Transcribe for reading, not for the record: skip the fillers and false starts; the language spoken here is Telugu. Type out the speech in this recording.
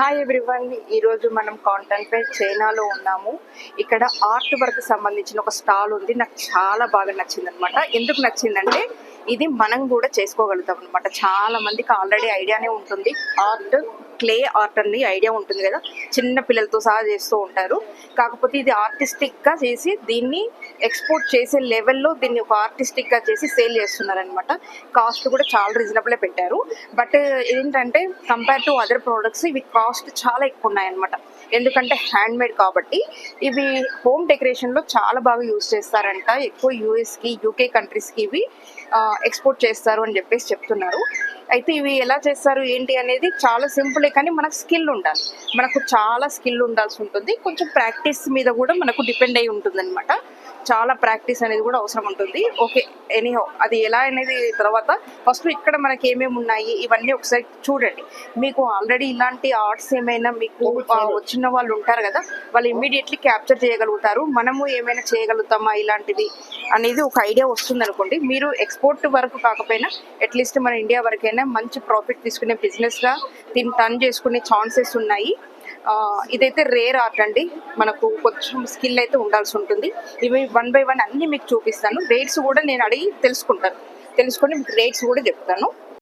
హాయ్ ఎవ్రీవన్, ఈరోజు మనం కాంటెంట్ పై చైనాలో ఉన్నాము. ఇక్కడ ఆర్ట్ వర్క్ సంబంధించిన ఒక స్టాల్ ఉంది. నాకు చాలా బాగా నచ్చింది అనమాట. ఎందుకు నచ్చిందంటే ఇది మనం కూడా చేసుకోగలుగుతాం అనమాట. చాలా మందికి ఆల్రెడీ ఐడియానే ఉంటుంది. ఆర్ట్, క్లే ఆర్ట్ అని ఐడియా ఉంటుంది కదా, చిన్న పిల్లలతో సహా చేస్తూ ఉంటారు. కాకపోతే ఇది ఆర్టిస్టిక్గా చేసి దీన్ని ఎక్స్పోర్ట్ చేసే లెవెల్లో దీన్ని ఒక ఆర్టిస్టిక్గా చేసి సేల్ చేస్తున్నారనమాట. కాస్ట్ కూడా చాలా రీజనబులే పెట్టారు. బట్ ఏంటంటే కంపేర్ టు అదర్ ప్రోడక్ట్స్ ఇవి కాస్ట్ చాలా ఎక్కువ ఉన్నాయన్నమాట. ఎందుకంటే హ్యాండ్ మేడ్ కాబట్టి ఇవి హోమ్ డెకరేషన్లో చాలా బాగా యూజ్ చేస్తారంట. ఎక్కువ యూఎస్కి, యూకే కంట్రీస్కి ఇవి ఎక్స్పోర్ట్ చేస్తారు అని చెప్పేసి చెప్తున్నారు. అయితే ఇవి ఎలా చేస్తారు ఏంటి అనేది చాలా సింపులే, కానీ మనకు స్కిల్ ఉండాలి. మనకు చాలా స్కిల్ ఉండాల్సి ఉంటుంది. కొంచెం ప్రాక్టీస్ మీద కూడా మనకు డిపెండ్ అయి ఉంటుంది అనమాట. చాలా ప్రాక్టీస్ అనేది కూడా అవసరం ఉంటుంది. ఓకే, ఎనీహో అది ఎలా అనేది తర్వాత ఫస్ట్ ఇక్కడ మనకి ఏమేమి ఉన్నాయి ఇవన్నీ ఒకసారి చూడండి. మీకు ఆల్రెడీ ఇలాంటి ఆర్ట్స్ ఏమైనా మీకు వచ్చిన వాళ్ళు ఉంటారు కదా, వాళ్ళు ఇమ్మీడియట్లీ క్యాప్చర్ చేయగలుగుతారు. మనము ఏమైనా చేయగలుగుతామా ఇలాంటివి అనేది ఒక ఐడియా వస్తుంది అనుకోండి. మీరు ఎక్స్పోర్ట్ వరకు కాకపోయినా అట్లీస్ట్ మన ఇండియా వరకైనా మంచి ప్రాఫిట్ తీసుకునే బిజినెస్గా దీన్ని టర్న్ చేసుకునే ఛాన్సెస్ ఉన్నాయి. ఇదైతే రేర్ ఆర్ట్ అండి. మనకు కొంచెం స్కిల్ అయితే ఉండాల్సి ఉంటుంది. ఇవి 1 by 1 అన్నీ మీకు చూపిస్తాను. రేట్స్ కూడా నేను అడిగి తెలుసుకొని మీకు రేట్స్ కూడా చెప్తాను.